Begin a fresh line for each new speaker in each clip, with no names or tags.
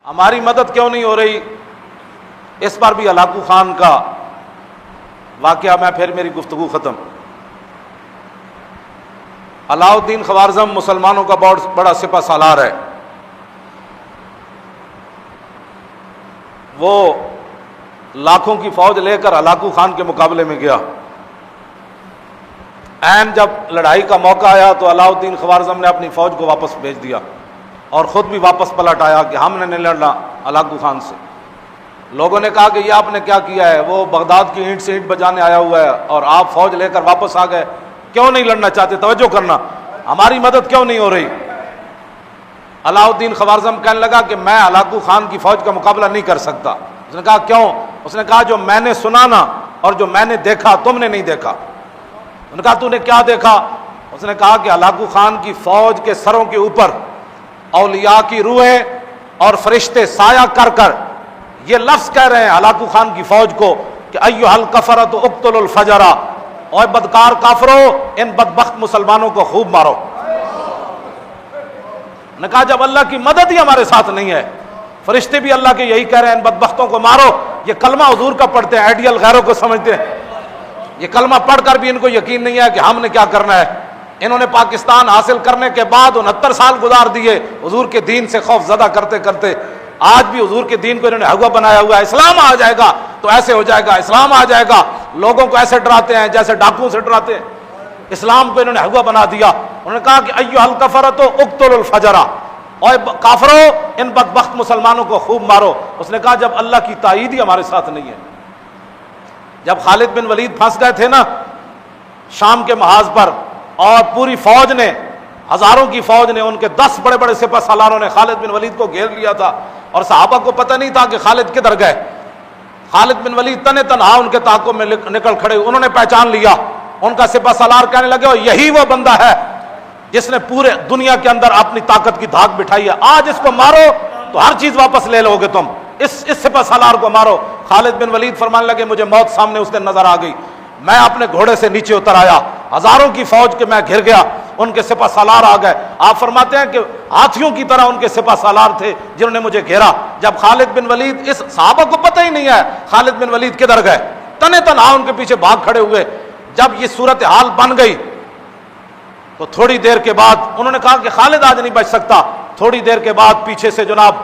ہماری مدد کیوں نہیں ہو رہی؟ اس پر بھی ہلاکو خان کا واقعہ، میں پھر میری گفتگو ختم۔ علاء الدین خوارزم مسلمانوں کا بہت بڑا سپہ سالار ہے۔ وہ لاکھوں کی فوج لے کر ہلاکو خان کے مقابلے میں گیا۔ عین جب لڑائی کا موقع آیا تو علاء الدین خوارزم نے اپنی فوج کو واپس بھیج دیا اور خود بھی واپس پلٹ آیا کہ ہم نے نہیں لڑنا ہلاکو خان سے۔ لوگوں نے کہا کہ یہ آپ نے کیا کیا ہے، وہ بغداد کی اینٹ سے اینٹ بجانے آیا ہوا ہے اور آپ فوج لے کر واپس آ گئے، کیوں نہیں لڑنا چاہتے؟ توجہ کرنا، ہماری مدد کیوں نہیں ہو رہی؟ علاء الدین خوارزم کہنے لگا کہ میں ہلاکو خان کی فوج کا مقابلہ نہیں کر سکتا۔ اس نے کہا کیوں؟ اس نے کہا جو میں نے سنا نا اور جو میں نے دیکھا تم نے نہیں دیکھا۔ انہوں نے کہا تو نے کیا دیکھا؟ اس نے کہا کہ ہلاکو خان کی فوج کے سروں کے اوپر اولیاء کی روحیں اور فرشتے سایہ کر کر یہ لفظ کہہ رہے ہیں ہلاکو خان کی فوج کو کہ ایھا الکفرۃ اقتلوا الفجر، اور بدکار کافرو ان بدبخت مسلمانوں کو خوب مارو۔ نے کہا جب اللہ کی مدد ہی ہمارے ساتھ نہیں ہے، فرشتے بھی اللہ کے یہی کہہ رہے ہیں ان بدبختوں کو مارو۔ یہ کلمہ حضور کا پڑھتے ہیں، آئیڈیل غیروں کو سمجھتے ہیں، یہ کلمہ پڑھ کر بھی ان کو یقین نہیں ہے کہ ہم نے کیا کرنا ہے۔ انہوں نے پاکستان حاصل کرنے کے بعد 69 سال گزار دیے حضور کے دین سے خوف زدہ کرتے کرتے۔ آج بھی حضور کے دین کو انہوں نے ہوا بنایا ہوا ہے، اسلام آ جائے گا تو ایسے ہو جائے گا، اسلام آ جائے گا، لوگوں کو ایسے ڈراتے ہیں جیسے ڈاکوؤں سے ڈراتے ہیں۔ اسلام کو انہوں نے ہوا بنا دیا۔ انہوں نے کہا کہ ایھا الکفرۃ اقتلوا الفجر، اور کافروں ان بدبخت مسلمانوں کو خوب مارو۔ اس نے کہا جب اللہ کی تائید ہی ہمارے ساتھ نہیں ہے۔ جب خالد بن ولید پھنس گئے تھے نا شام کے محاذ پر، اور پوری فوج نے، ہزاروں کی فوج نے، ان کے 10 بڑے بڑے سپہ سالاروں نے خالد بن ولید کو گھیر لیا تھا، اور صحابہ کو پتہ نہیں تھا کہ خالد کدھر گئے۔ خالد بن ولید تنے تنہا ان کے تعاقب میں نکل کھڑے، انہوں نے پہچان لیا۔ ان کا سپہ سالار کہنے لگے اور یہی وہ بندہ ہے جس نے پورے دنیا کے اندر اپنی طاقت کی دھاک بٹھائی ہے، آج اس کو مارو تو ہر چیز واپس لے لو گے تم، اس سپہ سالار کو مارو۔ خالد بن ولید فرمانے لگے مجھے موت سامنے اس دن نظر آ گئی، میں اپنے گھوڑے سے نیچے اتر آیا، ہزاروں کی فوج کے میں گھر گیا، ان کے سپہ سالار آ گئے۔ آپ فرماتے ہیں کہ ہاتھیوں کی طرح ان کے سپہ سالار تھے جنہوں نے مجھے گھیرا۔ جب خالد بن ولید، اس صحابہ کو پتہ ہی نہیں ہے خالد بن ولید کدھر گئے، تنے تنہا ان کے پیچھے بھاگ کھڑے ہوئے۔ جب یہ صورتحال بن گئی تو تھوڑی دیر کے بعد انہوں نے کہا کہ خالد آج نہیں بچ سکتا۔ تھوڑی دیر کے بعد پیچھے سے جناب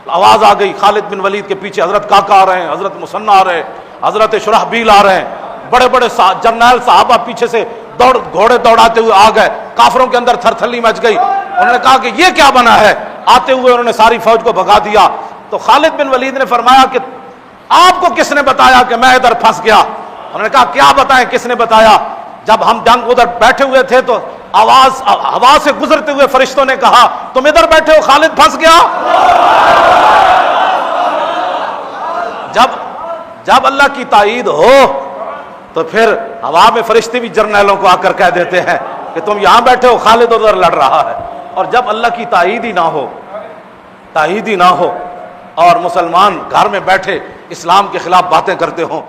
آواز آ گئی، خالد بن ولید کے پیچھے حضرت کاکا آ رہے ہیں، حضرت مثنیٰ آ رہے ہیں، حضرت شرحبیل آ رہے ہیں، بڑے بڑے جرنیل صحابہ پیچھے سے گھوڑے دوڑاتے ہوئے آ گئے۔ کافروں کے اندر تھر تھلی مچ گئی۔ انہوں نے کہا کہ یہ کیا بنا ہے؟ آتے ہوئے انہوں نے ساری فوج کو بھگا دیا۔ تو خالد بن ولید نے فرمایا کہ آپ کو کس نے بتایا کہ میں ادھر پھنس گیا؟ انہوں نے کہا کیا بتائیں، کس نے بتایا؟ جب ہم جنگ ادھر بیٹھے ہوئے تھے تو آواز ہوا سے گزرتے ہوئے فرشتوں نے کہا تم ادھر بیٹھے ہو، خالد پھنس گیا۔ جب اللہ کی تائید ہو تو پھر ہوا میں فرشتے بھی جرنیلوں کو آ کر کہہ دیتے ہیں کہ تم یہاں بیٹھے ہو، خالد ادھر لڑ رہا ہے۔ اور جب اللہ کی تائید ہی نہ ہو اور مسلمان گھر میں بیٹھے اسلام کے خلاف باتیں کرتے ہوں